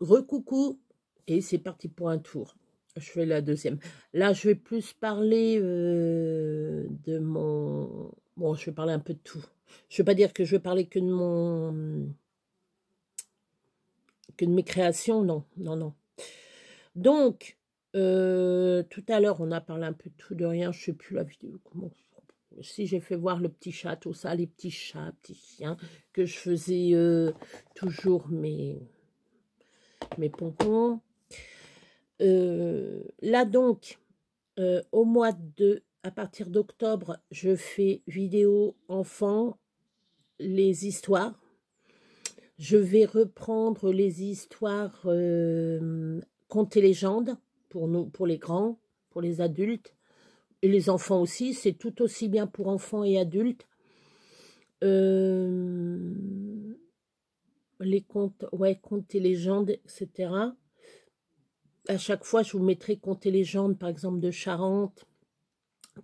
Recoucou, et c'est parti pour un tour. Je fais la deuxième. Là, je vais plus parler de mon... Bon, je vais parler un peu de tout. Je ne vais pas dire que je vais parler que de que de mes créations, non, non, non. Donc, tout à l'heure, on a parlé un peu de tout, de rien, je ne sais plus la vidéo, comment... Si j'ai fait voir le petit chat, tout ça, les petits chats, petits chiens, que je faisais toujours mes pompons. Là donc, au mois de, à partir d'octobre, je fais vidéo enfants, les histoires. Je vais reprendre les histoires contes et légendes pour nous, pour les grands, pour les adultes et les enfants aussi. C'est tout aussi bien pour enfants et adultes. Les contes, ouais, contes et légendes, etc. À chaque fois, je vous mettrai contes et légendes, par exemple de Charente,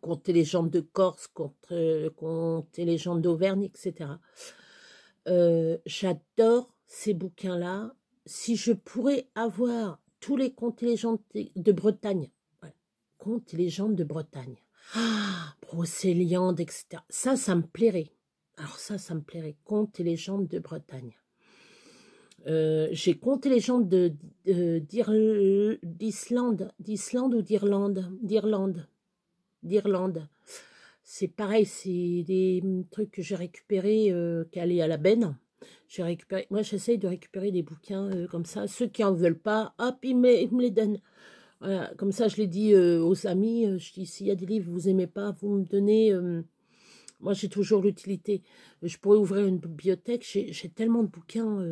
contes et légendes de Corse, contes et légendes d'Auvergne, etc. J'adore ces bouquins-là. Si je pourrais avoir tous les contes et légendes de Bretagne, ouais, contes et légendes de Bretagne, Brocéliande, etc. Ça me plairait. Alors ça me plairait. Contes et légendes de Bretagne. J'ai contes et légendes d'Islande ou d'Irlande. C'est pareil, c'est des trucs que j'ai récupérés, qu'aller à la benne. J'ai récupéré, moi j'essaye de récupérer des bouquins comme ça. Ceux qui en veulent pas, hop, ils me les donnent. Voilà, comme ça je l'ai dit aux amis, je dis s'il y a des livres que vous aimez pas, vous me donnez. Moi j'ai toujours l'utilité. Je pourrais ouvrir une bibliothèque, j'ai tellement de bouquins,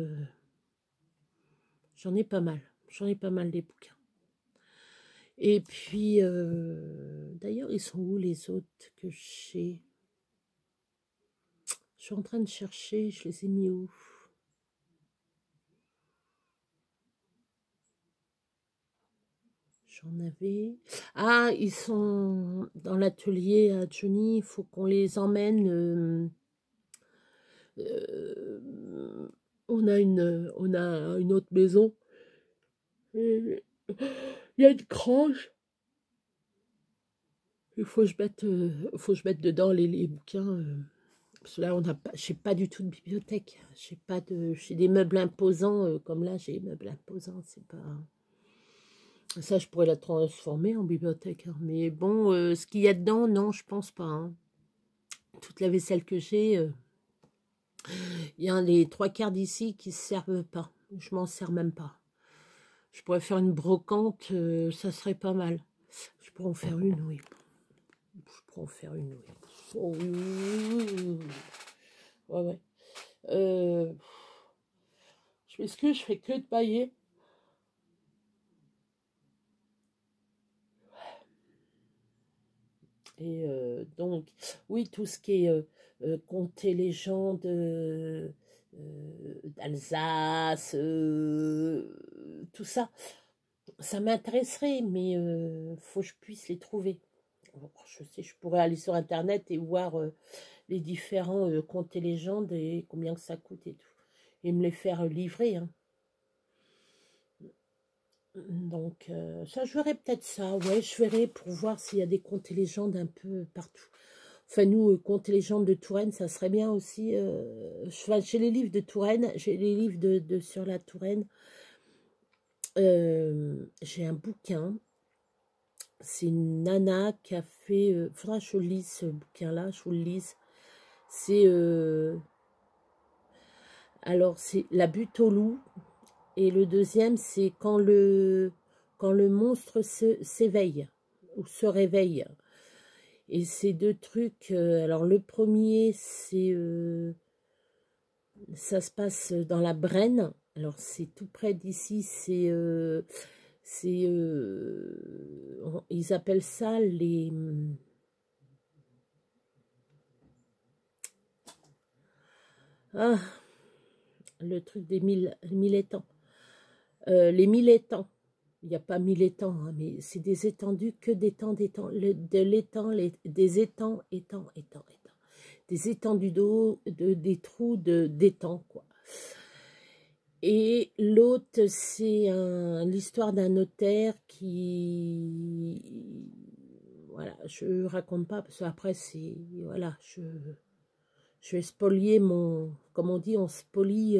j'en ai pas mal. J'en ai pas mal des bouquins. Et puis, d'ailleurs, ils sont où les autres que j'ai? Je suis en train de chercher, je les ai mis où? J'en avais... Ah, ils sont dans l'atelier à Johnny, il faut qu'on les emmène. On a une autre maison. Il y a une grange. Il faut que je mette dedans les bouquins. Parce que là, j'ai pas du tout de bibliothèque. J'ai des meubles imposants, comme là, j'ai des meubles imposants. C'est pas... Ça, je pourrais la transformer en bibliothèque. Hein. Mais bon, ce qu'il y a dedans, non, je pense pas. Hein. Toute la vaisselle que j'ai, il y a les 3/4 d'ici qui ne servent pas. Je m'en sers même pas. Je pourrais faire une brocante, ça serait pas mal. Je pourrais en faire une, oui. Je pourrais en faire une, oui. Oh, oui, oui, oui. Ouais, ouais. Je m'excuse, je fais que de bailler. Et donc, oui, tout ce qui est contes et légendes d'Alsace, tout ça, ça m'intéresserait, mais faut que je puisse les trouver. Alors, je sais, je pourrais aller sur Internet et voir les différents contes et légendes et combien que ça coûte et tout. Et me les faire livrer. Hein. Donc, ça, je verrai peut-être ça. Ouais, je verrai pour voir s'il y a des contes et légendes un peu partout. Enfin, nous, contes et légendes de Touraine, ça serait bien aussi. J'ai les livres de Touraine, j'ai les livres sur la Touraine. J'ai un bouquin. C'est une nana qui a fait... faudra que je lise ce bouquin-là, je vous le lise. C'est... alors, c'est La butte au loup. Et le deuxième, c'est quand le monstre s'éveille ou se réveille. Et ces deux trucs, alors le premier, c'est ça se passe dans la Brenne. Alors c'est tout près d'ici, ils appellent ça les le truc des mille étangs. Les 1000 étangs. Il n'y a pas 1000 étangs, hein, mais c'est des étendues que d'étangs, des étangs. Des étendues d'eau, des trous d'étangs, quoi. Et l'autre, c'est l'histoire d'un notaire voilà, je raconte pas, parce qu'après, c'est... Voilà, je vais spolier mon... Comme on dit, on spolie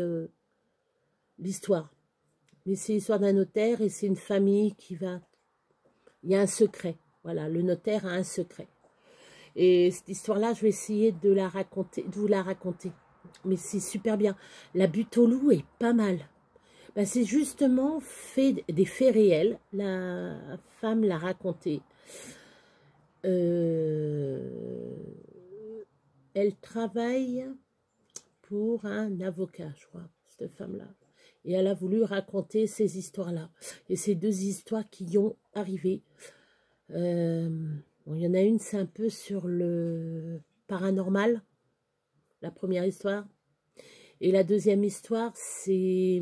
l'histoire. Mais c'est l'histoire d'un notaire et c'est une famille qui va... Il y a un secret. Voilà, le notaire a un secret. Et cette histoire-là, je vais essayer de la raconter, de vous la raconter. Mais c'est super bien. La butte au loup est pas mal. Ben, c'est justement fait des faits réels. La femme l'a raconté. Elle travaille pour un avocat, je crois, cette femme-là. Et elle a voulu raconter ces histoires-là. Et ces deux histoires qui y ont arrivé. Bon, il y en a une, c'est un peu sur le paranormal, la première histoire. Et la deuxième histoire, c'est...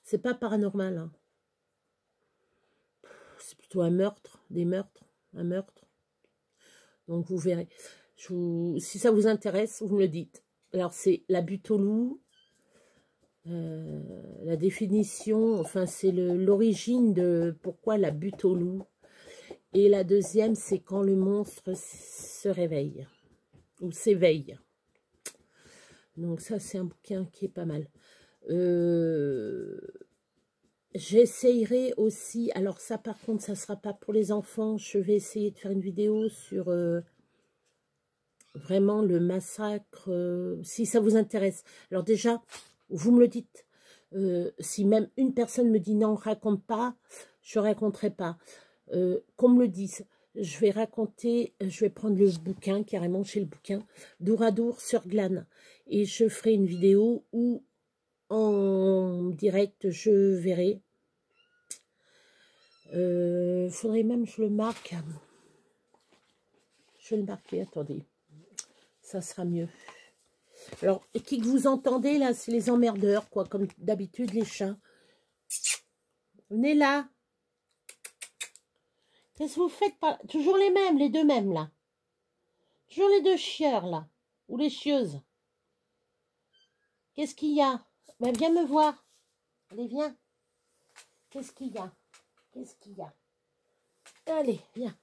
c'est pas paranormal, hein. C'est plutôt un meurtre, un meurtre. Donc vous verrez. Si ça vous intéresse, vous me le dites. Alors c'est la butte au loup. La définition, enfin c'est l'origine de pourquoi la butte au loup. Et la deuxième, c'est quand le monstre se réveille ou s'éveille. Donc ça, c'est un bouquin qui est pas mal. J'essayerai aussi, alors ça par contre, ça sera pas pour les enfants. Je vais essayer de faire une vidéo sur vraiment le massacre, si ça vous intéresse. Alors déjà, vous me le dites. Si même une personne me dit non, raconte pas, je raconterai pas. Qu'on me le dise. Je vais raconter, je vais prendre le bouquin, carrément chez le bouquin, d'Ouradour sur Glane. Et je ferai une vidéo où, en direct, je verrai. Faudrait même que je le marque. Je vais le marquer, attendez. Ça sera mieux. Alors, qui que vous entendez, là, c'est les emmerdeurs, quoi, comme d'habitude, les chats. Venez là. Qu'est-ce que vous faites par... Toujours les mêmes, les deux mêmes, là. Toujours les deux chieurs, là. Ou les chieuses. Qu'est-ce qu'il y a? Ben, viens me voir. Allez, viens. Qu'est-ce qu'il y a? Qu'est-ce qu'il y a? Allez, viens.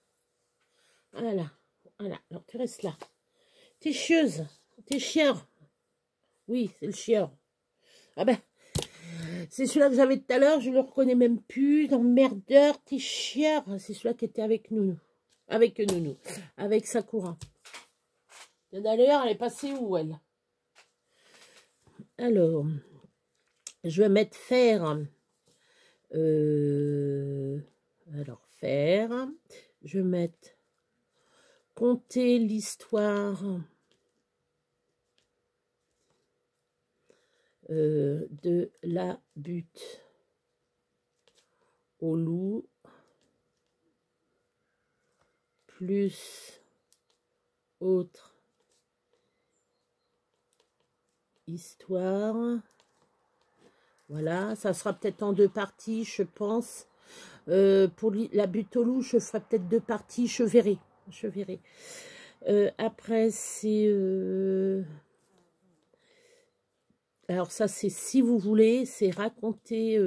Voilà. Voilà. Alors, tu restes là. T'es chieuse. T'es chieur. Oui, c'est le chieur. Ah ben, c'est celui-là que j'avais tout à l'heure. Je ne le reconnais même plus. Emmerdeur, t'es chieur. C'est celui-là qui était avec Nounou. Avec Nounou. Avec Sakura. Et d'ailleurs, elle est passée où, elle? Alors, je vais mettre faire. Alors, faire. Je vais mettre conter l'histoire de la butte au loup plus autre histoire. Voilà, ça sera peut-être en deux parties, je pense. Pour la butte au loup, je ferai peut-être deux parties, je verrai. Je verrai. Après, c'est... alors ça, c'est si vous voulez, c'est raconter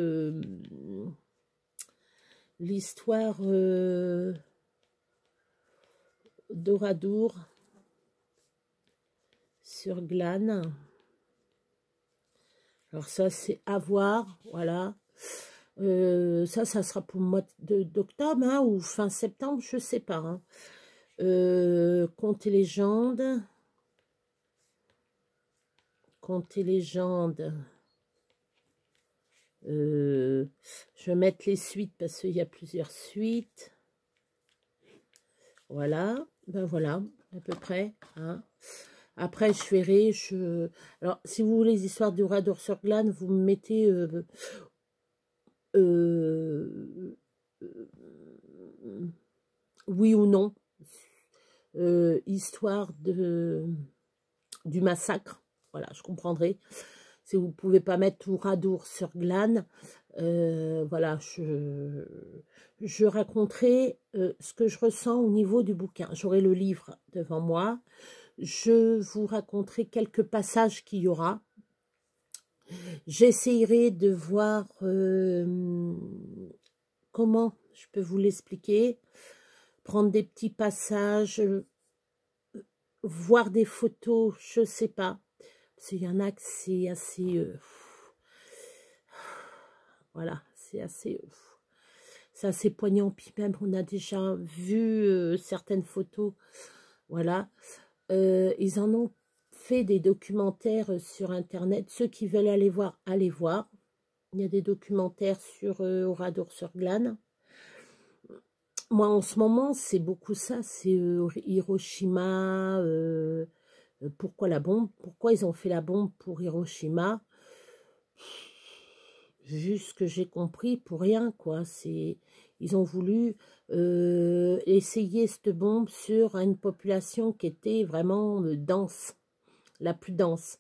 l'histoire d'Oradour sur Glane. Alors ça, c'est à voir, voilà. Ça sera pour le mois d'octobre, hein, ou fin septembre, je sais pas. Hein. Contes et légendes. Contes et légendes. Je vais mettre les suites parce qu'il y a plusieurs suites. Voilà, ben voilà, à peu près. Hein. Après, je verrai. Alors, si vous voulez les histoires d'Oradour sur Glane, vous me mettez oui ou non. Histoire du massacre. Voilà, je comprendrai. Si vous ne pouvez pas mettre Ouradour sur Glane, voilà, je raconterai ce que je ressens au niveau du bouquin. J'aurai le livre devant moi. je vous raconterai quelques passages qu'il y aura. J'essayerai de voir comment je peux vous l'expliquer, prendre des petits passages, voir des photos, je sais pas. Parce qu'il y en a que c'est assez... voilà, c'est assez poignant. Puis même, on a déjà vu certaines photos. Voilà. Ils en ont fait des documentaires sur Internet. Ceux qui veulent aller voir, allez voir. Il y a des documentaires sur Oradour-sur-Glane. Moi, en ce moment, c'est beaucoup ça. C'est Hiroshima. Pourquoi la bombe? Pourquoi ils ont fait la bombe pour Hiroshima? Juste ce que j'ai compris, pour rien, quoi. Ils ont voulu essayer cette bombe sur une population qui était vraiment dense, la plus dense.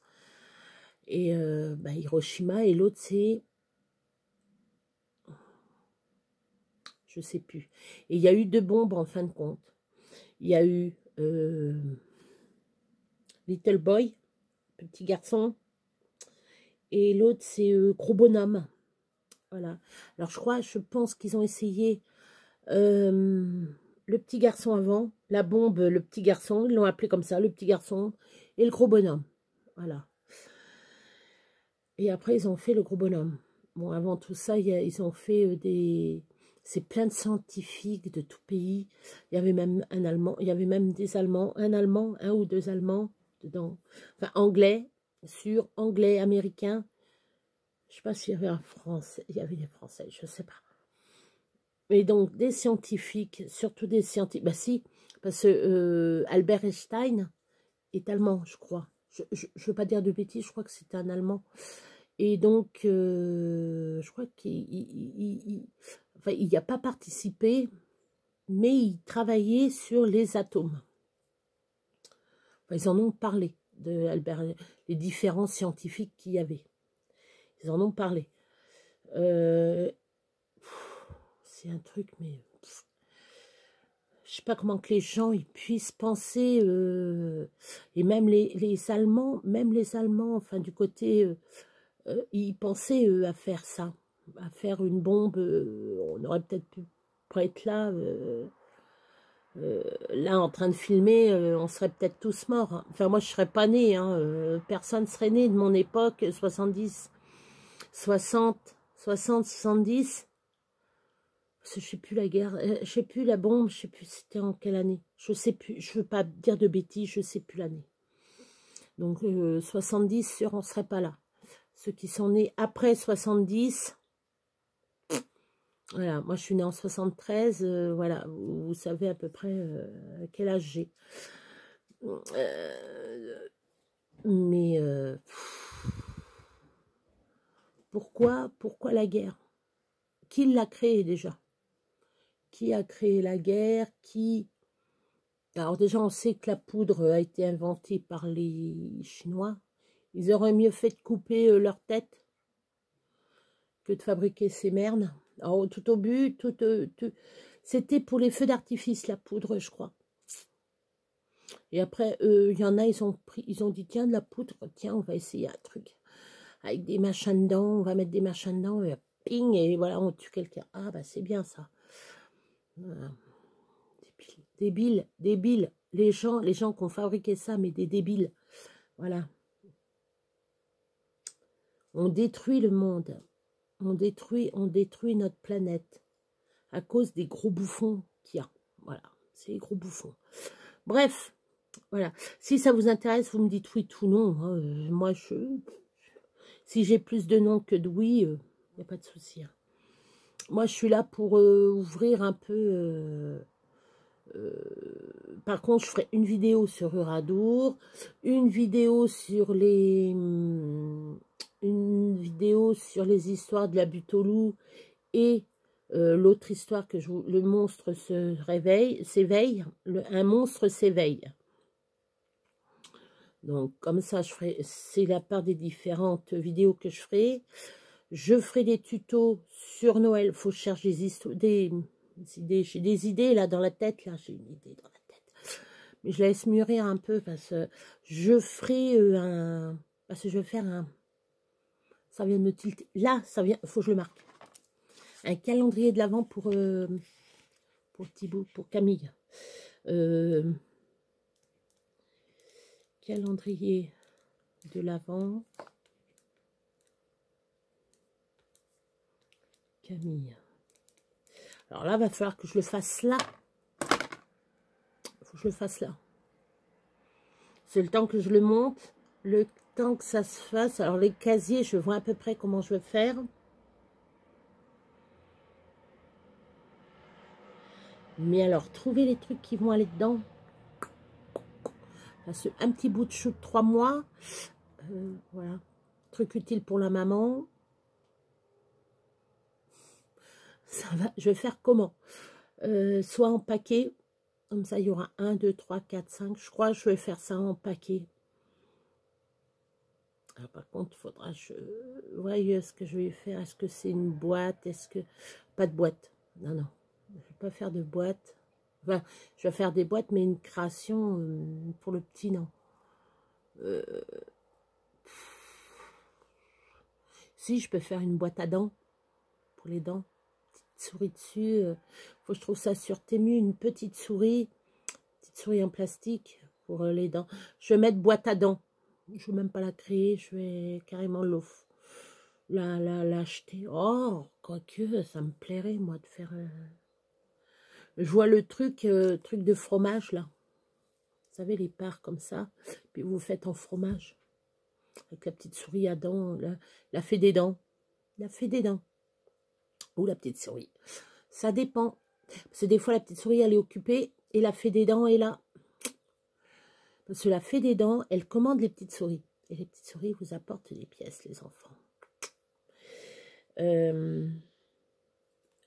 Et Hiroshima, et l'autre, c'est... je sais plus. Et il y a eu 2 bombes, en fin de compte. Il y a eu Little Boy, petit garçon, et l'autre, c'est Gros Bonhomme. Voilà. Alors, je pense qu'ils ont essayé le petit garçon avant, la bombe, le petit garçon, ils l'ont appelé comme ça, le petit garçon, et le Gros Bonhomme. Voilà. Et après, ils ont fait le Gros Bonhomme. Bon, avant tout ça, ils ont fait des... C'est plein de scientifiques de tout pays. Il y avait même un Allemand, il y avait même des Allemands, un ou 2 Allemands dedans. Enfin, anglais, anglais, américain. Je ne sais pas s'il y avait un Français. Il y avait des Français, je ne sais pas. Et donc, des scientifiques, surtout des scientifiques. Bah si, parce que Albert Einstein est allemand, je crois. Je ne veux pas dire de bêtises, je crois que c'est un Allemand. Et donc, je crois qu'il n'y a pas participé, mais il travaillait sur les atomes. Enfin, ils en ont parlé, les différents scientifiques qu'il y avait. Ils en ont parlé. C'est un truc, mais... je sais pas comment que les gens ils puissent penser, et même les Allemands, enfin du côté... ils pensaient à faire ça, à faire une bombe. On aurait peut-être pu être là, là en train de filmer, on serait peut-être tous morts. Hein. Enfin, moi, je serais pas née. Hein, personne serait né de mon époque, 70, 60, 60, 70. Je sais plus la guerre, je sais plus la bombe, je sais plus c'était en quelle année. Je sais plus, je veux pas dire de bêtises, je sais plus l'année. Donc 70, sûr, on serait pas là. Ceux qui sont nés après 70, voilà, moi je suis née en 73, voilà, vous savez à peu près quel âge j'ai. Mais pourquoi la guerre? Qui l'a créée déjà? Qui a créé la guerre? Alors déjà, on sait que la poudre a été inventée par les Chinois. Ils auraient mieux fait de couper leur tête que de fabriquer ces merdes. Alors, tout au but, c'était pour les feux d'artifice, la poudre, je crois. Et après, il y en a, ils ont dit, tiens, de la poudre, tiens, on va essayer un truc. Avec des machins dedans, on va mettre des machins dedans, et ping, et voilà, on tue quelqu'un. Ah, bah, c'est bien, ça. Voilà. Débiles. Les gens qui ont fabriqué ça, mais des débiles. Voilà. On détruit le monde. On détruit notre planète. À cause des gros bouffons qu'il y a. Voilà. C'est les gros bouffons. Bref. Voilà. Si ça vous intéresse, vous me dites oui ou non. Hein. Moi, si j'ai plus de non que de oui, il n'y a pas de souci. Hein. Moi, je suis là pour ouvrir un peu... par contre, je ferai une vidéo sur Oradour, une vidéo sur les histoires de la butte au loup et l'autre histoire que le monstre s'éveille, un monstre s'éveille. Donc comme ça, c'est la part des différentes vidéos que je ferai. Je ferai des tutos sur Noël. Il faut chercher des idées. J'ai des idées là dans la tête. Là, j'ai une idée dans la tête. Mais je laisse mûrir un peu parce que je ferai un... Parce que je vais faire un... Ça vient de me tilter. Là, ça vient... Faut que je le marque. Un calendrier de l'Avent pour Thibaut, pour Camille. Calendrier de l'Avent. Camille. Alors là, il va falloir que je le fasse là. Il faut que je le fasse là. C'est le temps que je le monte, le temps que ça se fasse. Alors les casiers, je vois à peu près comment je vais faire. Mais alors, trouver les trucs qui vont aller dedans. Parce que un petit bout de chou de 3 mois. Voilà. Truc utile pour la maman. Ça va. Je vais faire comment? Soit en paquet. Comme ça, il y aura 1, 2, 3, 4, 5. Je crois que je vais faire ça en paquet. Alors, par contre, il faudra que je voie ce que je vais faire. Est-ce que c'est une boîte? Est-ce que... Pas de boîte. Non, non. Je ne vais pas faire de boîte. Enfin, je vais faire des boîtes, mais une création pour le petit, non. Si, je peux faire une boîte à dents. Pour les dents. Petite souris dessus. Faut que je trouve ça sur Temu. Une petite souris. Petite souris en plastique pour les dents. Je vais mettre boîte à dents. Je ne vais même pas la créer. Je vais carrément l'acheter. Oh, quoique, ça me plairait, moi, de faire... Je vois le truc de fromage, là. Vous savez, les parts comme ça. Puis vous faites en fromage. Avec la petite souris à dents. La fée des dents. La fée des dents. Ou la petite souris. Ça dépend. Parce que des fois, la petite souris, elle est occupée. Et la fée des dents est là. Parce que la fée des dents, elle commande les petites souris. Et les petites souris vous apportent des pièces, les enfants.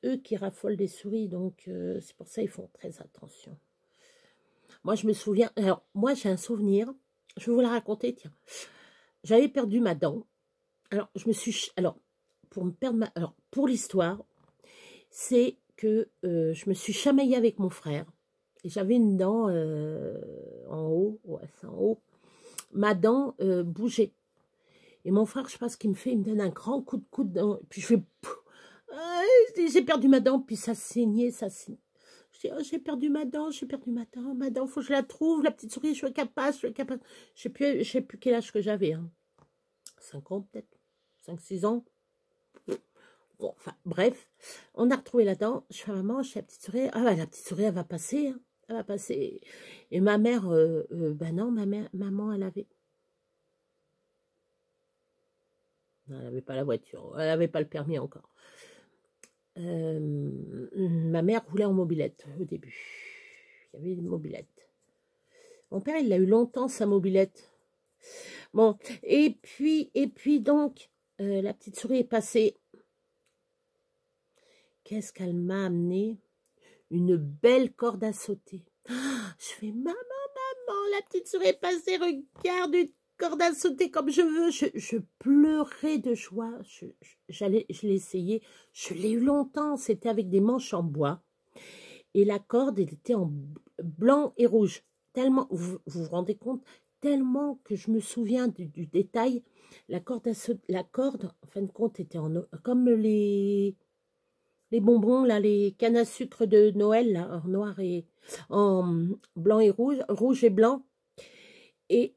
Eux qui raffolent des souris, donc c'est pour ça qu'ils font très attention. Moi, je me souviens... Alors, moi, j'ai un souvenir. Je vais vous la raconter, tiens. J'avais perdu ma dent. Alors, je me suis... Alors, pour me perdre ma... Alors, pour l'histoire, c'est que je me suis chamaillée avec mon frère. Et j'avais une dent en haut. Ouais, c'est en haut. Ma dent bougeait. Et mon frère, je sais pas ce qu'il me fait, il me donne un grand coup de coude. Puis je fais... J'ai perdu ma dent, puis ça saignait, ça saignait. Je dis, oh, j'ai perdu ma dent, faut que je la trouve, la petite souris, je suis capable, Je sais plus quel âge que j'avais. Hein. 5 ans peut-être, 5-6 ans. Bon, enfin, bref, on a retrouvé la dent. Je fais, maman, chez la petite souris. Ah, bah, la petite souris, elle va passer. Hein. Elle va passer. Et ma mère, ben non, maman, elle avait... Non, elle n'avait pas la voiture, elle n'avait pas le permis encore. Ma mère roulait en mobilette au début. Il y avait une mobilette. Mon père, il a eu longtemps sa mobilette. Bon, et puis donc, la petite souris est passée. Qu'est-ce qu'elle m'a amené? Une belle corde à sauter. Ah, je fais, maman, la petite souris est passée, regarde, une corde à sauter comme je veux. Je pleurais de joie. Je l'ai essayé. Je l'ai eu longtemps. C'était avec des manches en bois. Et la corde, elle était en blanc et rouge. Tellement, vous rendez compte, tellement que je me souviens du détail. La corde, en fin de compte, était comme les bonbons, là, les cannes à sucre de Noël, là, en noir et en blanc et rouge et blanc. Mais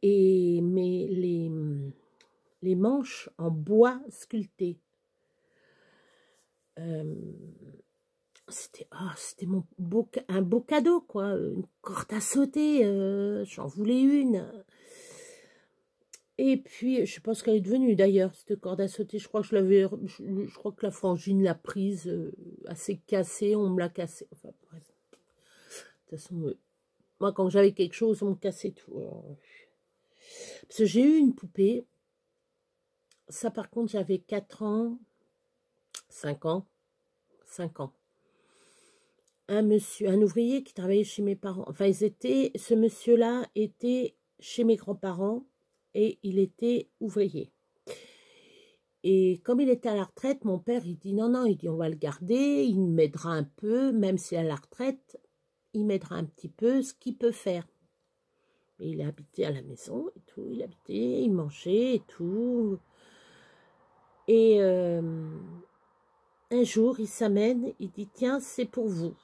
les manches en bois sculpté. C'était un beau cadeau, quoi. Une corde à sauter, j'en voulais une. Et puis, je sais pas ce qu'elle est devenue d'ailleurs, cette corde à sauter. Je crois que je crois que la frangine l'a prise, assez cassée, on me l'a cassée. Enfin, bref. De toute façon, moi, quand j'avais quelque chose, on me cassait tout. Alors, parce que j'ai eu une poupée. Ça, par contre, j'avais 4 ans, 5 ans, 5 ans. Un ouvrier qui travaillait chez mes parents. Enfin, ce monsieur-là était chez mes grands-parents et il était ouvrier. Et comme il était à la retraite, mon père, il dit non, il dit on va le garder, il m'aidera un peu, même s'il est à la retraite, il m'aidera un petit peu, ce qu'il peut faire. Et il habitait à la maison et tout. Il habitait, il mangeait et tout. Et un jour, il s'amène, il dit, tiens, c'est pour vous.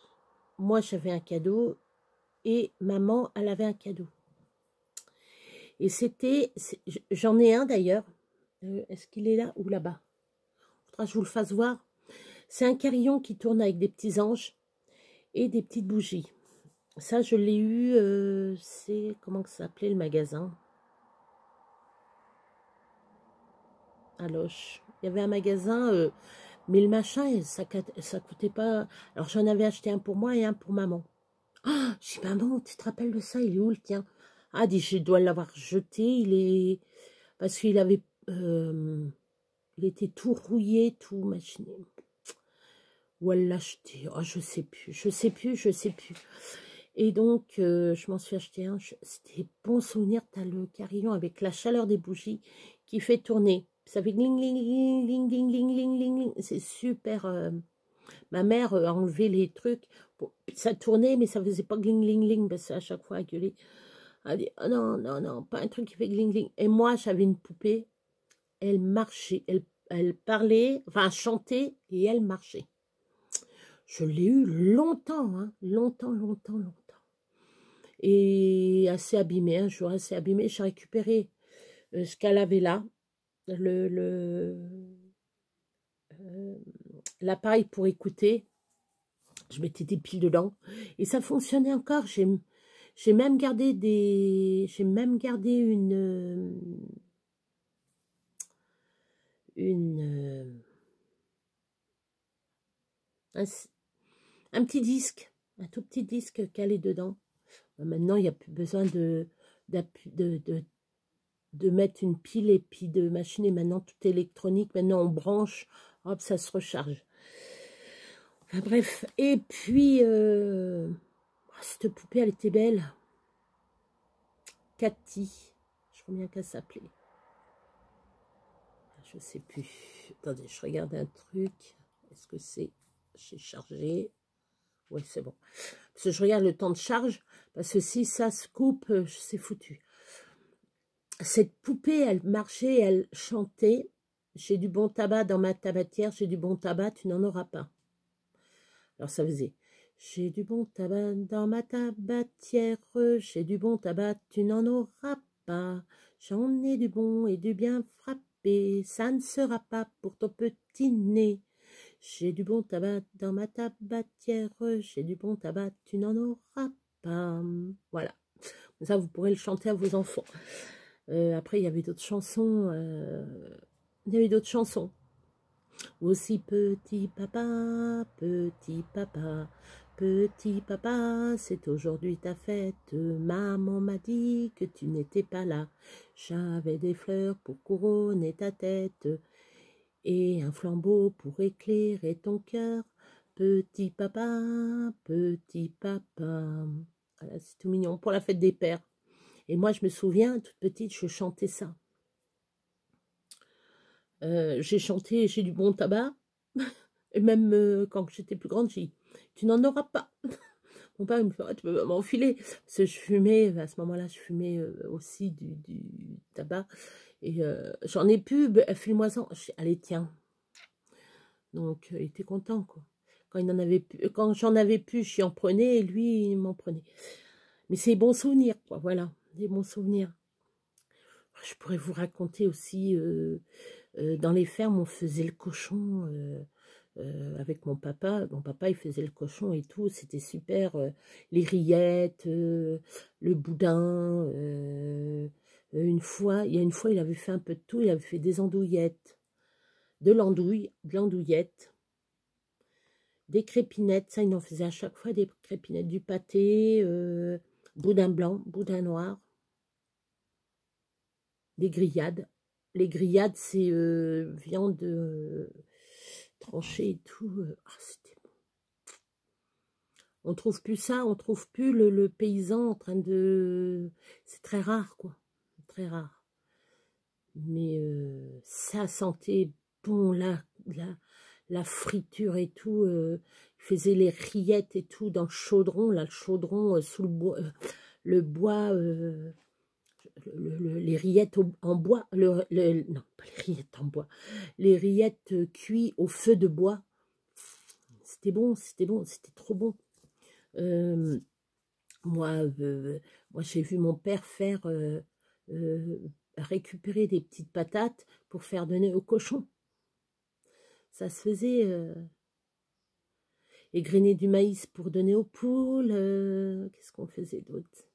Moi, j'avais un cadeau et maman, elle avait un cadeau. Et c'était, j'en ai un d'ailleurs. Est-ce qu'il est là ou là-bas? Faudra que je vous le fasse voir. C'est un carillon qui tourne avec des petits anges et des petites bougies. Ça, je l'ai eu, c'est, comment ça s'appelait le magasin? À Loche. Il y avait un magasin, mais le machin, ça coûtait pas. Alors, j'en avais acheté un pour moi et un pour maman. Ah, je dis, maman, tu te rappelles de ça? Il est où le tien? Ah, dit, je dois l'avoir jeté. Il est. Parce qu'il avait. Il était tout rouillé, tout machiné. Ou elle l'a acheté. Oh, je sais plus. Je sais plus. Je sais plus. Et donc, je m'en suis acheté un. C'était bon souvenir. Tu as le carillon avec la chaleur des bougies qui fait tourner. Ça fait gling, gling, gling, gling, gling, gling, gling, gling. C'est super. Ma mère a enlevé les trucs. Bon, ça tournait, mais ça faisait pas gling, gling, gling. Parce qu'à chaque fois, elle gueulait. Elle dit, oh non, non, non, pas un truc qui fait gling, gling. Et moi, j'avais une poupée. Elle marchait. Elle parlait, enfin, chantait et elle marchait. Je l'ai eu longtemps, hein, longtemps, longtemps, longtemps. Et assez abîmé, un jour assez abîmé, j'ai récupéré ce qu'elle avait là, l'appareil pour écouter. Je mettais des piles dedans et ça fonctionnait encore. J'ai même gardé un petit disque, un tout petit disque calé dedans. Maintenant, il n'y a plus besoin de mettre une pile et puis de machiner. Maintenant, tout est électronique. Maintenant, on branche, hop, ça se recharge. Enfin, bref. Et puis, cette poupée, elle était belle. Cathy. Je crois bien qu'elle s'appelait. Je sais plus. Attendez, je regarde un truc. Est-ce que c'est... J'ai chargé. Oui, c'est bon. Parce que je regarde le temps de charge. Parce que si ça se coupe, c'est foutu. Cette poupée, elle marchait, elle chantait. J'ai du bon tabac dans ma tabatière, j'ai du bon tabac, tu n'en auras pas. Alors ça faisait, j'ai du bon tabac dans ma tabatière, j'ai du bon tabac, tu n'en auras pas. J'en ai du bon et du bien frappé, ça ne sera pas pour ton petit nez. J'ai du bon tabac dans ma tabatière, j'ai du bon tabac, tu n'en auras pas. Voilà, ça vous pourrez le chanter à vos enfants. Après, il y avait d'autres chansons. Il y avait d'autres chansons. Aussi petit papa, c'est aujourd'hui ta fête. Maman m'a dit que tu n'étais pas là. J'avais des fleurs pour couronner ta tête et un flambeau pour éclairer ton cœur. Petit papa, voilà, c'est tout mignon pour la fête des pères. Et moi, je me souviens, toute petite, je chantais ça. J'ai chanté, j'ai du bon tabac. Et même quand j'étais plus grande, j'ai dit, tu n'en auras pas. Mon père il me fait, oh, tu peux m'enfiler. Parce que je fumais, à ce moment-là, je fumais aussi du tabac. Et j'en ai plus, file-moi-en. Allez, tiens. Donc, il était content, quoi. Quand j'en avais plus, j'y en prenais et lui, il m'en prenait. Mais c'est des bons souvenirs, quoi. Voilà, des bons souvenirs. Je pourrais vous raconter aussi, dans les fermes, on faisait le cochon avec mon papa. Mon papa, il faisait le cochon et tout, c'était super. Les rillettes, le boudin. Il y a une fois, il avait fait un peu de tout. Il avait fait des andouillettes, de l'andouillette, des crépinettes. Ça, il en faisait à chaque fois des crépinettes, du pâté, boudin blanc, boudin noir. Des grillades. Les grillades, c'est viande tranchée et tout. C'était bon. On trouve plus ça, on trouve plus le paysan en train de... C'est très rare, quoi. Très rare. Mais ça sentait bon, la friture et tout. Il faisait les rillettes et tout dans le chaudron, là, le chaudron sous le bois. le bois, les rillettes en bois, non, pas les rillettes en bois, les rillettes cuites au feu de bois. C'était bon, c'était trop bon. Moi, j'ai vu mon père faire récupérer des petites patates pour faire donner aux cochons. Ça se faisait égrener du maïs pour donner aux poules. Qu'est-ce qu'on faisait d'autre?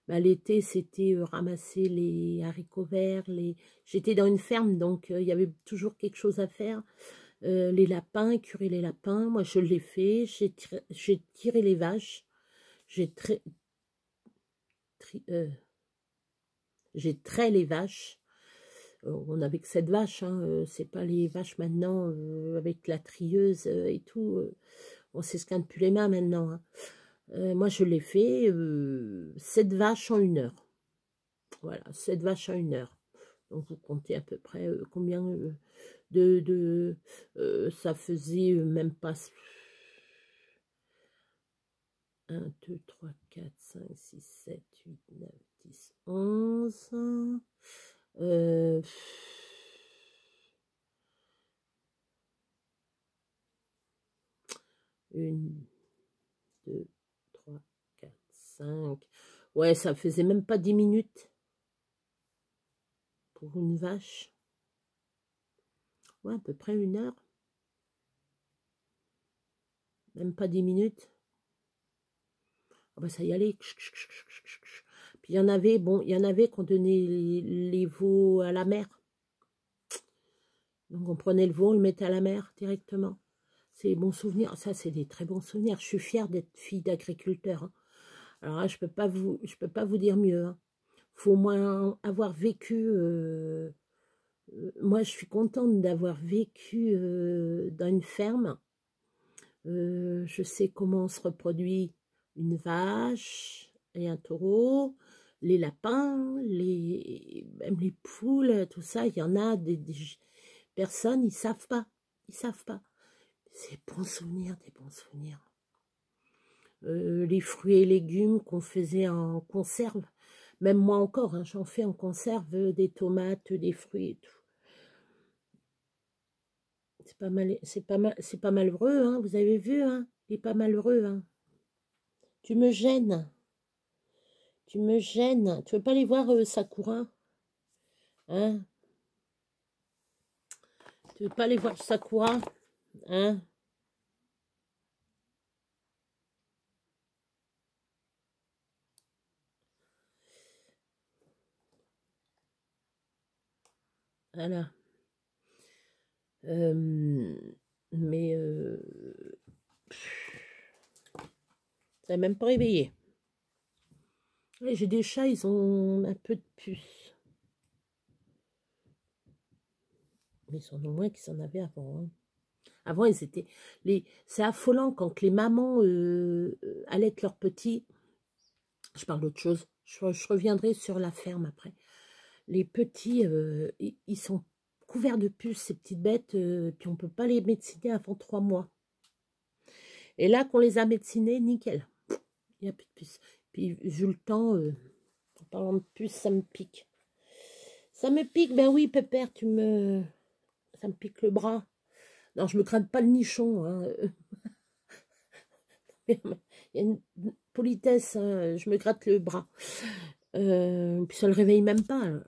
Bah, l'été, c'était ramasser les haricots verts. J'étais dans une ferme, donc il y avait toujours quelque chose à faire. Les lapins, curer les lapins. Moi, je l'ai fait. J'ai tiré les vaches. J'ai trait les vaches. On n'avait que 7 vaches, hein, c'est pas les vaches maintenant avec la trieuse et tout. On s'esquinte plus les mains maintenant. Hein. Moi, je l'ai fait 7 vaches en 1 heure. Voilà, 7 vaches en 1 heure. Donc, vous comptez à peu près combien ça faisait même pas 1, 2, 3, 4, 5, 6, 7, 8, 9, 10, 11. 1, 2, 3, 4, 5. Ouais, ça faisait même pas 10 minutes pour une vache. Ouais, à peu près 1 heure. Même pas 10 minutes. Ah bah ça y allait. Puis il y en avait, bon, il y en avait qu'on donnait les veaux à la mer. Donc on prenait le veau, on le mettait à la mer directement. C'est des bons souvenirs. Ça, c'est des très bons souvenirs. Je suis fière d'être fille d'agriculteur. Hein. Alors là, je peux pas vous dire mieux. Hein. Faut au moins avoir vécu. Moi, je suis contente d'avoir vécu dans une ferme. Je sais comment se reproduit une vache et un taureau, les lapins, même les poules, tout ça. Il y en a des personnes, ils savent pas. Ils savent pas. C'est des bons souvenirs, des bons souvenirs. Les fruits et légumes qu'on faisait en conserve. Même moi encore, hein, j'en fais en conserve des tomates, des fruits et tout. C'est pas malheureux, hein, vous avez vu, hein, il est pas malheureux, hein. Tu me gênes. Tu me gênes. Tu veux pas aller voir Sakura? Hein? Tu veux pas aller voir Sakura? Hein? Voilà. Mais ça n'a même pas réveillé. J'ai des chats, ils ont un peu de puce. Mais ils en ont moins qu'ils en avaient avant. Hein. Avant, ils étaient... C'est affolant quand les mamans allaitent leurs petits. Je parle d'autre chose. Je reviendrai sur la ferme après. Les petits, ils sont couverts de puces, ces petites bêtes, puis on ne peut pas les médeciner avant 3 mois. Et là, qu'on les a médecinés, nickel. Il n'y a plus de puces. Puis, vu le temps, en parlant de puces, ça me pique. Ça me pique, ben oui, pépère, ça me pique le bras. Non, je me gratte pas le nichon. Hein. Il y a une politesse, hein, je me gratte le bras. Puis ça le réveille même pas. Hein.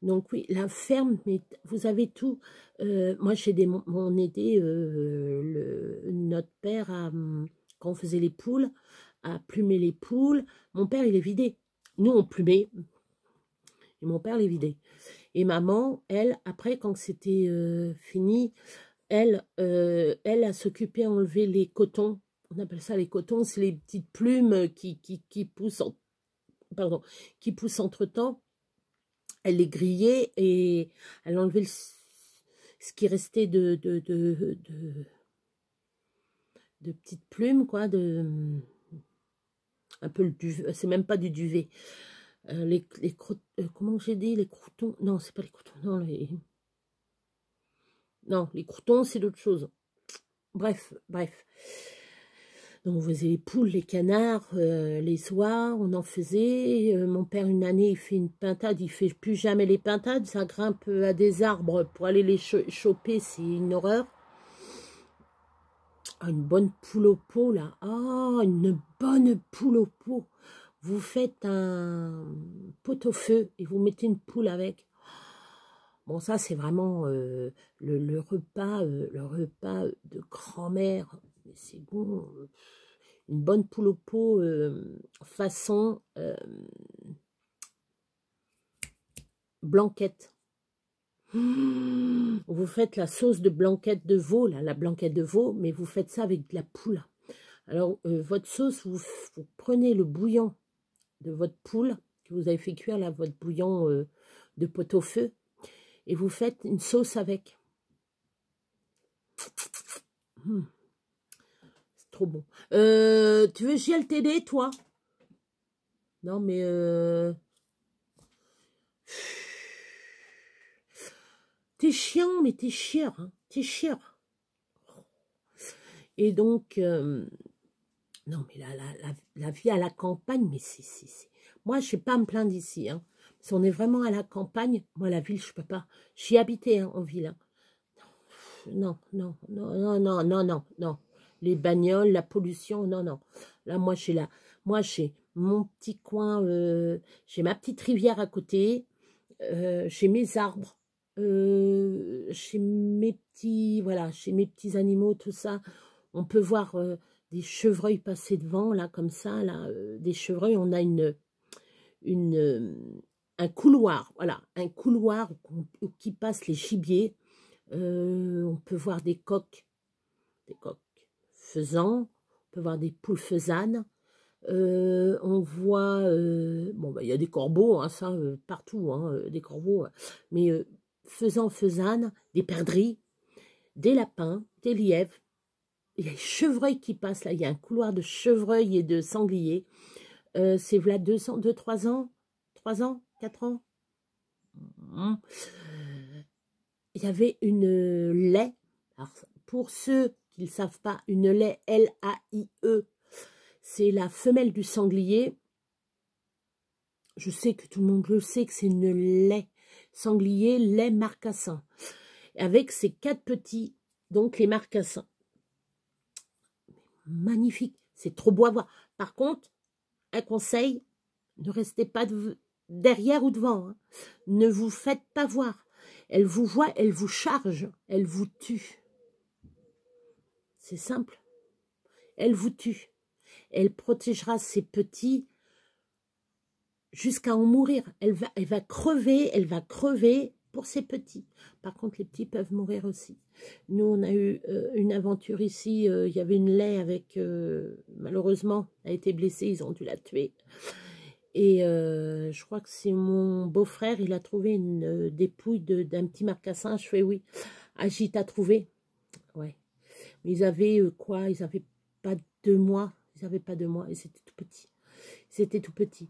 Donc oui, la ferme, mais vous avez tout. Moi, on aidait notre père quand on faisait les poules, à plumer les poules. Mon père, il les vidait. Nous, on plumait. Et mon père les vidait. Et maman, elle, après, quand c'était fini, elle s'occupait à enlever les cotons. On appelle ça les cotons, c'est les petites plumes qui poussent, qui poussent entre-temps. Elle les grillait et elle enlevait ce qui restait de petites plumes, quoi, un peu le duvet, c'est même pas du duvet. Comment j'ai dit, les croutons, non, c'est pas les croutons, non, les croutons, c'est d'autre chose. Bref. Donc on faisait les poules, les canards, les oies, on en faisait. Mon père, une année, il fait une pintade, il fait plus jamais les pintades, ça grimpe à des arbres pour aller les choper, c'est une horreur. Ah, une bonne poule au pot, là. Ah, une bonne poule au pot. Vous faites un pot-au-feu et vous mettez une poule avec. Bon, ça, c'est vraiment le repas de grand-mère. Mais c'est bon. Une bonne poule au pot façon blanquette. Vous faites la sauce de blanquette de veau, là, la blanquette de veau, mais vous faites ça avec de la poule. Alors, votre sauce, vous prenez le bouillon de votre poule, que vous avez fait cuire, là, votre bouillon de pot-au-feu, et vous faites une sauce avec. C'est trop bon. Tu veux JLTD, toi? Non, mais... T'es chiant, mais t'es chieur, hein. T'es chieur. Et donc, non, mais la vie à la campagne, mais c'est... Moi, je ne sais pas me plaindre d'ici, hein. Si on est vraiment à la campagne, moi, la ville, je ne peux pas. J'y habitais, hein, en ville, hein. Non, non, non, non, non, non, non, non. Les bagnoles, la pollution, non, non. Là, moi, j'ai mon petit coin, j'ai ma petite rivière à côté, j'ai mes arbres, j'ai mes petits, voilà, j'ai mes petits animaux, tout ça. On peut voir des chevreuils passer devant, là, comme ça, là, des chevreuils. On a un couloir, voilà, un couloir qui passe les gibiers. On peut voir des coqs faisans, on peut voir des poules faisanes. On voit, bon, bah, y a des corbeaux, hein, ça, partout, hein, des corbeaux, mais faisans, faisanes, des perdrix, des lapins, des lièvres. Il y a les chevreuils qui passent, là, il y a un couloir de chevreuils et de sangliers. C'est voilà 3 ans, 3 ans, 4 ans. Il y avait une laie. Alors, pour ceux qui ne savent pas, une laie, L-A-I-E, c'est la femelle du sanglier. Je sais que tout le monde le sait que c'est une laie sanglier, lait marcassin. Avec ses 4 petits, donc les marcassins. Magnifique, c'est trop beau à voir. Par contre, un conseil, ne restez pas derrière ou devant. Hein. Ne vous faites pas voir. Elle vous voit, elle vous charge, elle vous tue. C'est simple. Elle vous tue. Elle protégera ses petits jusqu'à en mourir. Elle va crever pour ses petits. Par contre, les petits peuvent mourir aussi. Nous, on a eu une aventure ici. Il y avait une laie avec, malheureusement, elle a été blessée. Ils ont dû la tuer. Et je crois que c'est mon beau-frère, il a trouvé une dépouille d'un petit marcassin. Je fais oui. Agite à trouver. Ouais. Mais ils avaient quoi? Ils n'avaient pas 2 mois. Ils n'avaient pas 2 mois et c'était tout petit. C'était tout petit.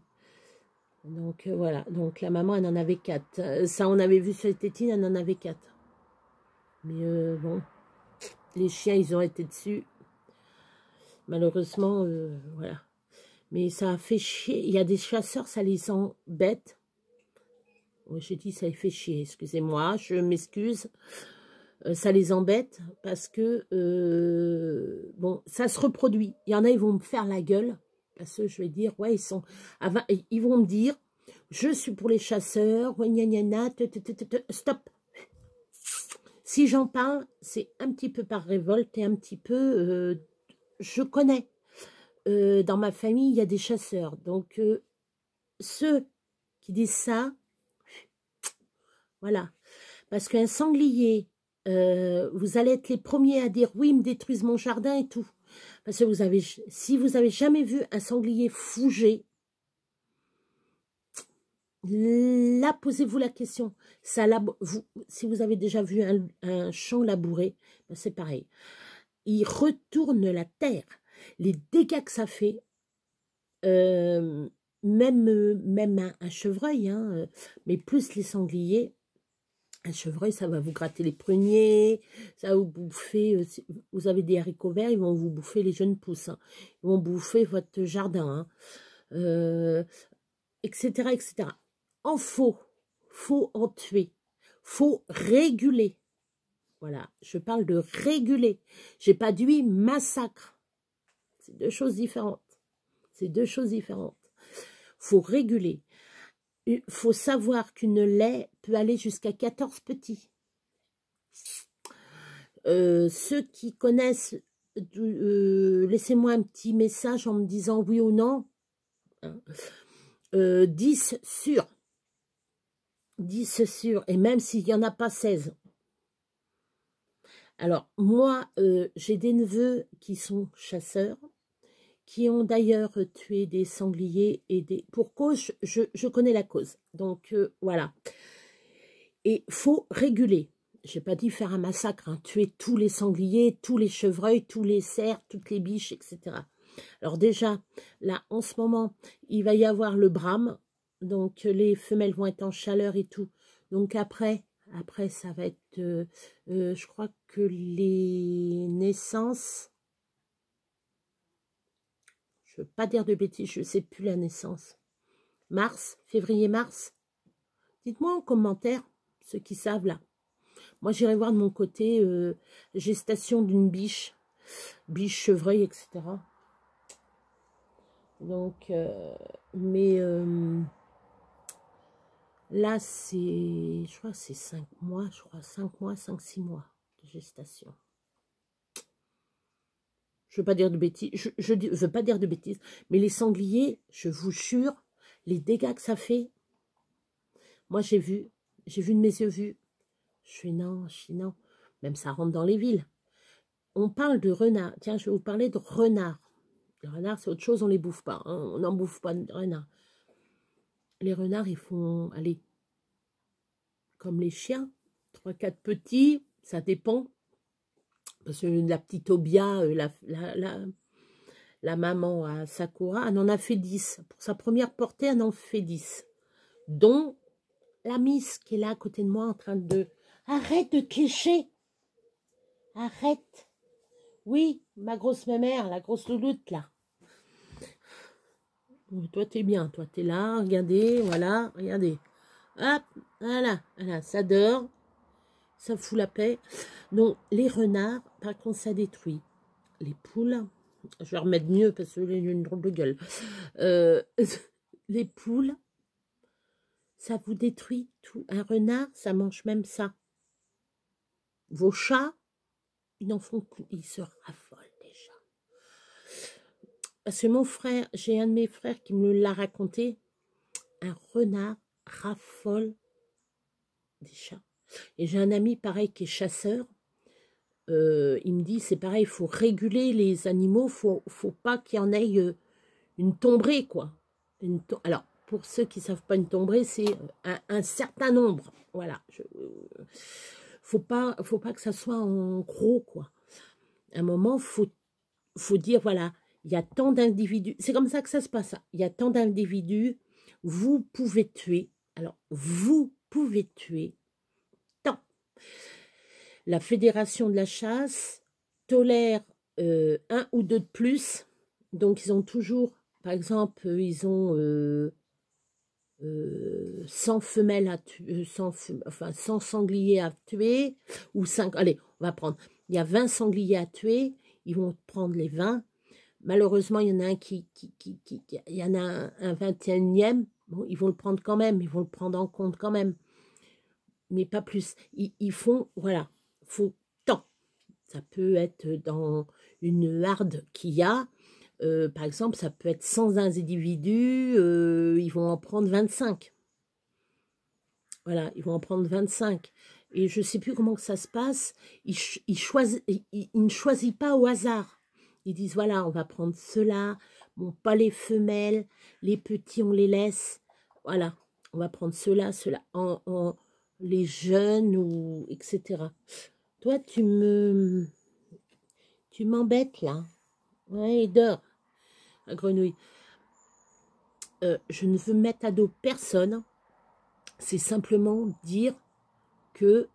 Donc voilà. Donc la maman, elle en avait 4. Ça, on avait vu sur les tétines, elle en avait 4. Mais bon, les chiens, ils ont été dessus. Malheureusement, voilà. Mais ça a fait chier. Il y a des chasseurs, ça les embête. Oui, j'ai dit ça les fait chier. Excusez-moi, je m'excuse. Ça les embête parce que, bon, ça se reproduit. Il y en a, ils vont me faire la gueule. Parce que je vais dire, ouais, ils vont me dire, je suis pour les chasseurs, ouais, gna, gna, gna, stop. Si j'en parle, c'est un petit peu par révolte et un petit peu, je connais. Dans ma famille, il y a des chasseurs. Donc, ceux qui disent ça, voilà. Parce qu'un sanglier, vous allez être les premiers à dire, oui, ils me détruisent mon jardin et tout. Parce que si vous avez jamais vu un sanglier fouger, là, posez-vous la question. Si vous avez déjà vu un champ labouré, ben c'est pareil. Il retourne la terre. Les dégâts que ça fait, même un chevreuil, hein, mais plus les sangliers, Un chevreuil, ça va vous gratter les pruniers, ça va vous bouffer, si vous avez des haricots verts, ils vont vous bouffer les jeunes pousses, hein. Ils vont bouffer votre jardin, hein. Etc., etc. En faut en tuer, faut réguler. Voilà, je parle de réguler. J'ai pas dit massacre. C'est deux choses différentes. C'est deux choses différentes. Faut réguler. Il faut savoir qu'une lait peut aller jusqu'à 14 petits. Ceux qui connaissent, laissez-moi un petit message en me disant oui ou non. 10 sûrs. 10 sûrs. Et même s'il n'y en a pas 16. Alors, moi, j'ai des neveux qui sont chasseurs, qui ont d'ailleurs tué des sangliers et des... Pour cause, je connais la cause. Donc, voilà. Et faut réguler. J'ai pas dit faire un massacre, hein, tuer tous les sangliers, tous les chevreuils, tous les cerfs, toutes les biches, etc. Alors déjà, là, en ce moment, il va y avoir le brame. Donc, les femelles vont être en chaleur et tout. Donc, après ça va être... je crois que les naissances... Je ne veux pas dire de bêtises, je ne sais plus la naissance. Mars, février-mars. Dites-moi en commentaire, ceux qui savent là. Moi, j'irai voir de mon côté gestation d'une biche, chevreuil, etc. Donc, là, c'est, je crois que c'est 5 mois, 5-6 mois de gestation. Je ne veux pas dire de bêtises, je veux pas dire de bêtises, mais les sangliers, je vous jure, les dégâts que ça fait, moi j'ai vu de mes yeux vu. Je suis non, même ça rentre dans les villes. On parle de renard, tiens, je vais vous parler de renard. Les renards, c'est autre chose, on ne les bouffe pas, hein. On n'en bouffe pas de renards. Les renards, ils font, allez, comme les chiens, 3-4 petits, ça dépend. Parce que la petite Obia, la maman à Sakura, elle en a fait 10. Pour sa première portée, elle en fait 10. Dont la Miss qui est là à côté de moi en train de... Arrête de clicher. Arrête. Oui, ma grosse mémère, la grosse louloute là. Toi, t'es bien. Toi, t'es là. Regardez, voilà. Regardez. Hop, voilà. Voilà, ça dort. Ça fout la paix. Donc, les renards, par contre, ça détruit. Les poules, je vais remettre mieux parce que j'ai une drôle de gueule. Les poules, ça vous détruit tout. Un renard, ça mange même ça. Vos chats, ils n'en font plus. Ils se raffolent déjà. Parce que mon frère, j'ai un de mes frères qui me l'a raconté. Un renard raffole des chats. Et j'ai un ami pareil qui est chasseur. Il me dit, c'est pareil, il faut réguler les animaux, faut pas qu'il y en ait une tomberée, quoi. Alors, pour ceux qui ne savent pas une tomberée, c'est un certain nombre. Voilà. Faut pas que ça soit en gros, quoi. À un moment, faut dire, voilà, il y a tant d'individus. C'est comme ça que ça se passe. Il y a tant d'individus. Vous pouvez tuer. Alors, vous pouvez tuer tant. La Fédération de la chasse tolère 1 ou 2 de plus. Donc, ils ont toujours, par exemple, ils ont 100 femelles à tuer, 100 sangliers à tuer, ou 5, allez, on va prendre, il y a 20 sangliers à tuer, ils vont prendre les 20. Malheureusement, il y en a un il y en a un 21e, bon, ils vont le prendre quand même, ils vont le prendre en compte quand même, mais pas plus. Ils font, voilà, faut tant. Ça peut être dans une harde qu'il y a, par exemple, ça peut être 100 individus, ils vont en prendre 25. Voilà, ils vont en prendre 25. Et je ne sais plus comment que ça se passe. Ils ne choisissent pas au hasard. Ils disent, voilà, on va prendre ceux-là, bon, pas les femelles, les petits, on les laisse. Voilà, on va prendre ceux-là, les jeunes, ou etc. Toi, tu m'embêtes, là. Ouais, il dort, la grenouille. Je ne veux mettre à dos personne. C'est simplement dire que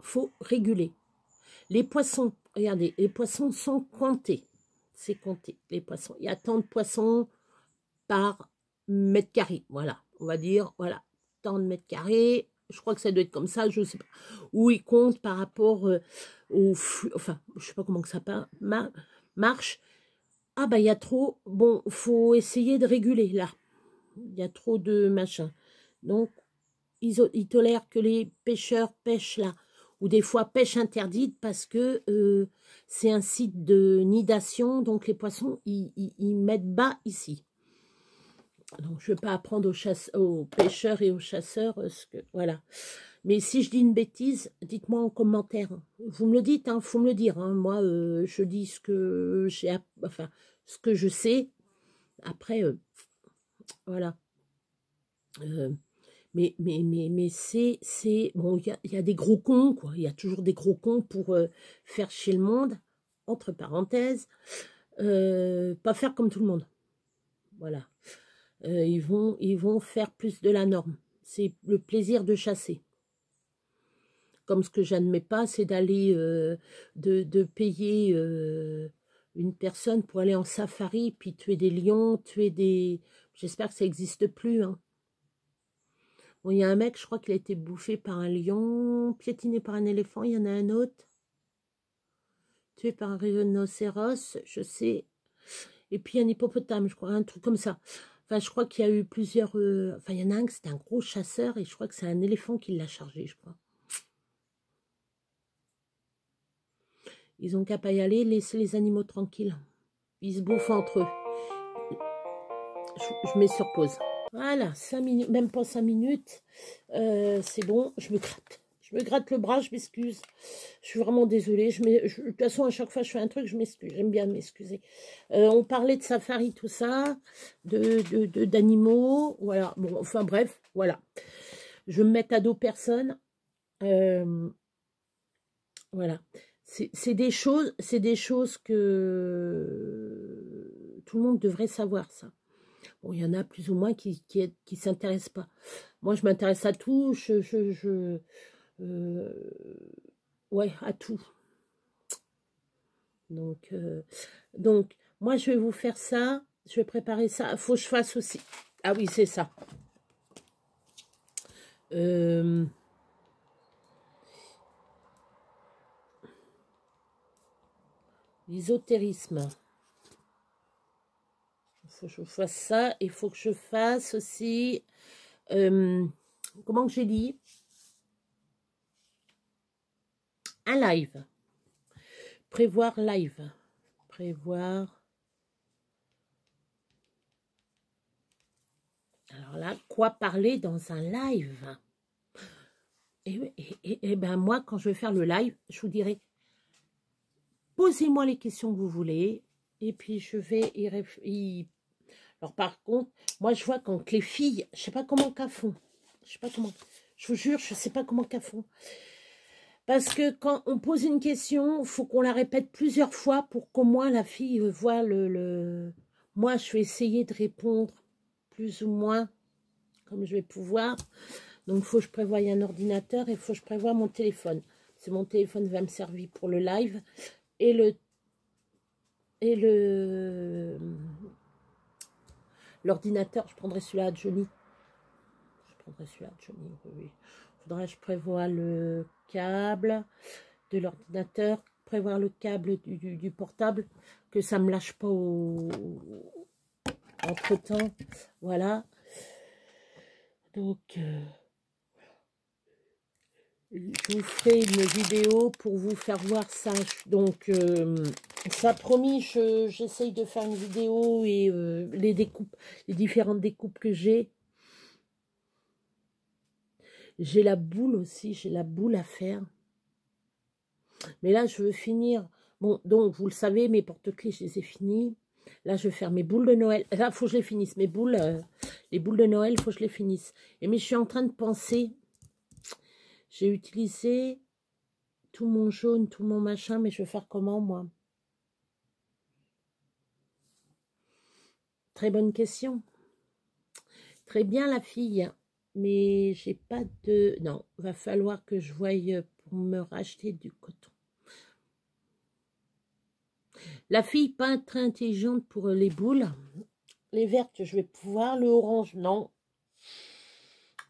faut réguler. Les poissons, regardez, les poissons sont comptés. C'est compté, les poissons. Il y a tant de poissons par mètre carré. Voilà, on va dire, voilà, tant de mètres carrés. Je crois que ça doit être comme ça, je ne sais pas. Où ils comptent par rapport au flux. Enfin, je ne sais pas comment que ça marche. Ah, bah, il y a trop. Bon, faut essayer de réguler, là. Il y a trop de machin. Donc, ils tolèrent que les pêcheurs pêchent là. Ou des fois, pêche interdite parce que c'est un site de nidation. Donc, les poissons, ils mettent bas ici. Donc, je ne vais pas apprendre aux pêcheurs et aux chasseurs ce que... Voilà. Mais si je dis une bêtise, dites-moi en commentaire. Vous me le dites, hein, faut me le dire. Hein. Moi, je dis ce que j'ai... Enfin, ce que je sais. Après, voilà. Mais c'est... Bon, il y a des gros cons, quoi. Il y a toujours des gros cons pour faire chier le monde. Entre parenthèses. Pas faire comme tout le monde. Voilà. Ils vont faire plus de la norme. C'est le plaisir de chasser. Comme ce que j'admets pas, c'est d'aller, de payer une personne pour aller en safari, puis tuer des lions, tuer des... J'espère que ça n'existe plus. Hein. Bon, il y a un mec, je crois qu'il a été bouffé par un lion, piétiné par un éléphant, il y en a un autre, tué par un rhinocéros, je sais. Et puis un hippopotame, je crois, un truc comme ça. Enfin, je crois qu'il y a eu plusieurs... Enfin, il y en a un qui c'était un gros chasseur, et je crois que c'est un éléphant qui l'a chargé, je crois. Ils ont qu'à pas y aller, laisser les animaux tranquilles. Ils se bouffent entre eux. Je mets sur pause. Voilà, 5 minutes, même pas 5 minutes. C'est bon, je me gratte. Je me gratte le bras, je m'excuse. Je suis vraiment désolée. De toute façon, à chaque fois que je fais un truc, je m'excuse. J'aime bien m'excuser. On parlait de safari, tout ça, d'animaux. Voilà, bon, enfin bref, voilà. Je me mets à dos personne. Voilà. C'est des choses que tout le monde devrait savoir, ça. Bon, il y en a plus ou moins qui s'intéressent pas. Moi, je m'intéresse à tout. Ouais, à tout. Donc, moi, je vais vous faire ça. Je vais préparer ça. Il faut que je fasse aussi. Ah oui, c'est ça. L'ésotérisme. Il faut que je fasse ça. Il faut que je fasse aussi... comment que j'ai dit? Un live. Prévoir live. Prévoir. Alors là, quoi parler dans un live? Et ben moi, quand je vais faire le live, je vous dirai, posez-moi les questions que vous voulez. Et puis je vais y réfléchir. Alors par contre, moi je vois quand les filles, je sais pas comment qu'elles font. Je sais pas comment. Je vous jure, je sais pas comment qu'elles font. Parce que quand on pose une question, il faut qu'on la répète plusieurs fois pour qu'au moins la fille voit le... Moi, je vais essayer de répondre plus ou moins comme je vais pouvoir. Donc, il faut que je prévoie un ordinateur et il faut que je prévoie mon téléphone. Parce que mon téléphone va me servir pour le live et l'ordinateur, je prendrai celui-là de Johnny. Je prendrai celui-là de Johnny, oui. Faudrait que je prévoie le câble de l'ordinateur, prévoir le câble du portable, que ça me lâche pas entre-temps. Voilà. Donc, je vous ferai une vidéo pour vous faire voir ça. Donc, ça promis, j'essaye de faire une vidéo et les découpes, les différentes découpes que j'ai. J'ai la boule aussi, j'ai la boule à faire. Mais là, je veux finir. Bon, donc, vous le savez, mes porte-clés, je les ai finis. Là, je vais faire mes boules de Noël. Là, il faut que je les finisse. Mes boules, les boules de Noël, il faut que je les finisse. Mais je suis en train de penser. J'ai utilisé tout mon jaune, tout mon machin, mais je vais faire comment, moi? Très bonne question. Très bien, la fille. Mais j'ai pas de... Non, va falloir que je voie pour me racheter du coton. La fille pas très intelligente pour les boules. Les vertes, je vais pouvoir. Le orange, non.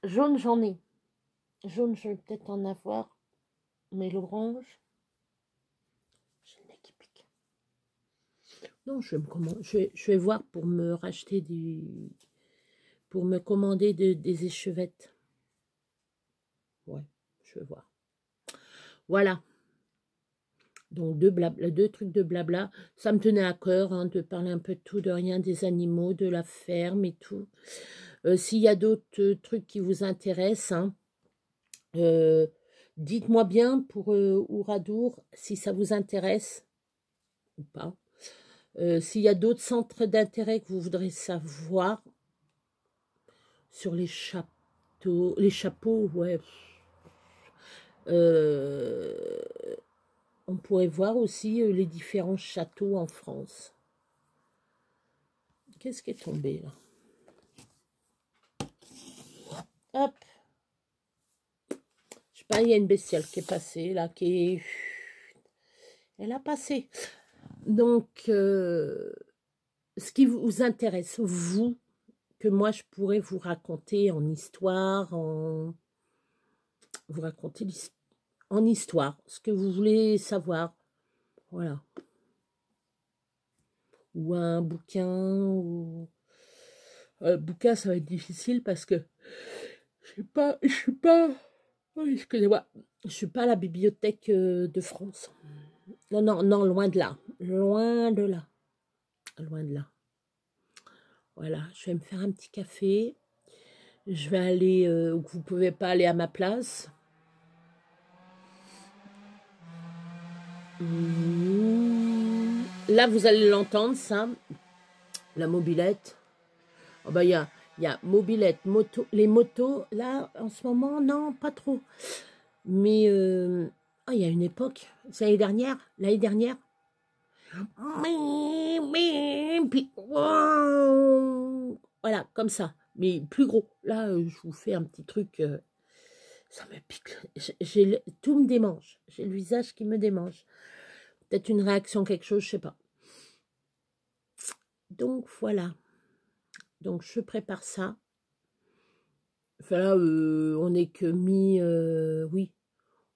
Jaune, j'en ai. Jaune, je vais peut-être en avoir. Mais l'orange, j'ai le nez qui pique. Non, je vais voir pour me racheter du... Pour me commander des échevettes. Ouais, je vais voir. Voilà. Donc, deux trucs de blabla. Ça me tenait à cœur hein, de parler un peu de tout, de rien, des animaux, de la ferme et tout. S'il y a d'autres trucs qui vous intéressent, hein, dites-moi bien pour Ouradour si ça vous intéresse ou pas. S'il y a d'autres centres d'intérêt que vous voudrez savoir sur les chapeaux, ouais. On pourrait voir aussi les différents châteaux en France. Qu'est-ce qui est tombé là? Hop. Je sais pas, il y a une bestiole qui est passée là, qui est... Elle a passé. Donc, ce qui vous intéresse, vous, que moi je pourrais vous raconter en histoire, vous raconter en histoire, ce que vous voulez savoir. Voilà. Ou un bouquin, ou... bouquin, ça va être difficile parce que je suis pas, oui, excusez-moi, je suis pas à la bibliothèque de France. Non, non, non, loin de là. Loin de là. Loin de là. Voilà, je vais me faire un petit café. Je vais aller où vous ne pouvez pas aller à ma place. Là, vous allez l'entendre, ça. La mobilette. Oh, bah, il y a mobilette, moto. Les motos, là, en ce moment, non, pas trop. Mais il y a une époque, c'est l'année dernière. Puis, voilà, comme ça. Mais plus gros. Là, je vous fais un petit truc. Ça me pique. Tout me démange. J'ai le visage qui me démange. Peut-être une réaction, quelque chose, je sais pas. Donc, voilà. Donc, je prépare ça. Enfin, là, on n'est que oui,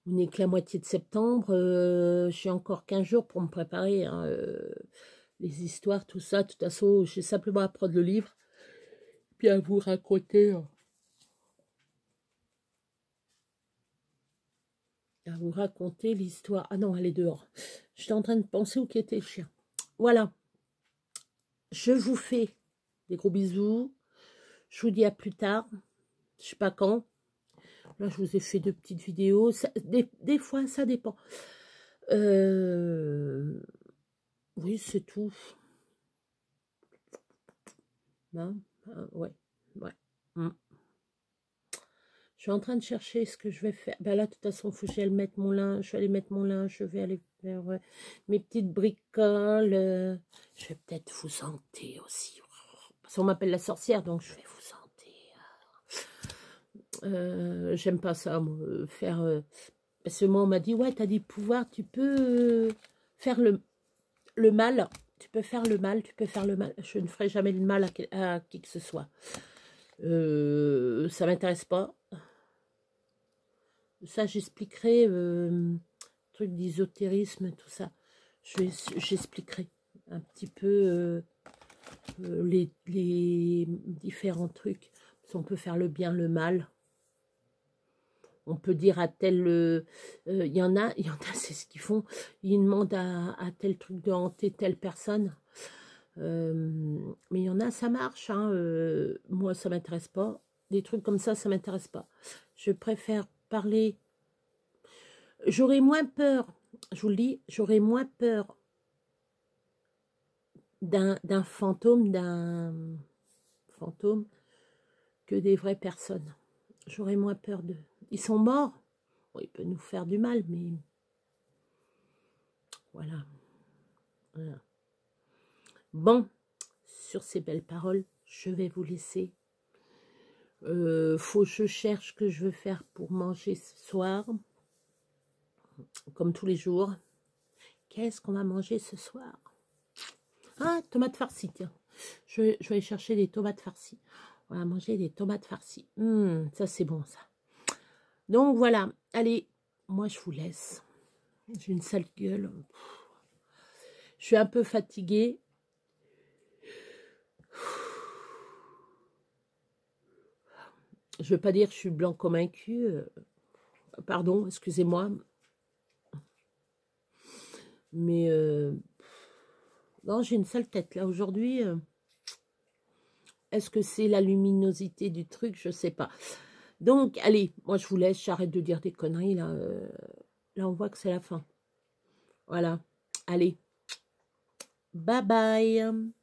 on n'est que la moitié de septembre. J'ai encore 15 jours pour me préparer. Hein, les histoires, tout ça. De toute façon, j'ai simplement à prendre le livre. Puis à vous raconter. À vous raconter l'histoire. Ah non, elle est dehors. J'étais en train de penser où était le chien. Voilà. Je vous fais des gros bisous. Je vous dis à plus tard. Je sais pas quand. Là, je vous ai fait 2 petites vidéos. Ça, des fois, ça dépend. Oui, c'est tout. Hein, ouais. Ouais. Je suis en train de chercher ce que je vais faire. Ben là, de toute façon, il faut que j'aille mettre mon linge. Je vais aller mettre mon linge. Je vais aller faire mes petites bricoles. Je vais peut-être vous hanter aussi. Parce qu'on m'appelle la sorcière, donc je vais vous hanter. J'aime pas ça, moi, faire... parce que moi, on m'a dit, ouais, t'as des pouvoirs, tu peux faire le mal. Tu peux faire le mal, tu peux faire le mal. Je ne ferai jamais le mal à qui que ce soit. Ça m'intéresse pas. Ça, j'expliquerai, truc d'ésotérisme, tout ça. J'expliquerai un petit peu les différents trucs. On peut faire le bien, le mal. On peut dire à tel... il y en a, c'est ce qu'ils font. Ils demandent à tel truc de hanter telle personne. Mais il y en a, ça marche. Hein, moi, ça m'intéresse pas. Des trucs comme ça m'intéresse pas. Je préfère parler... J'aurais moins peur, je vous le dis, j'aurais moins peur d'un fantôme, que des vraies personnes. J'aurais moins peur d'eux. Ils sont morts. Bon, ils peuvent nous faire du mal, mais voilà. Voilà. Bon, sur ces belles paroles, je vais vous laisser. Faut que je cherche ce que je veux faire pour manger ce soir. Comme tous les jours. Qu'est-ce qu'on va manger ce soir? Ah, tomates farcies, tiens. Je vais aller chercher des tomates farcies. On va manger des tomates farcies. Ça, c'est bon, ça. Donc, voilà. Allez, moi, je vous laisse. J'ai une sale gueule. Je suis un peu fatiguée. Je ne veux pas dire que je suis blanc comme un cul. Pardon, excusez-moi. Mais non, j'ai une sale tête là aujourd'hui. Est-ce que c'est la luminosité du truc? Je sais pas. Donc, allez, moi je vous laisse. J'arrête de dire des conneries là. Là, on voit que c'est la fin. Voilà. Allez. Bye bye.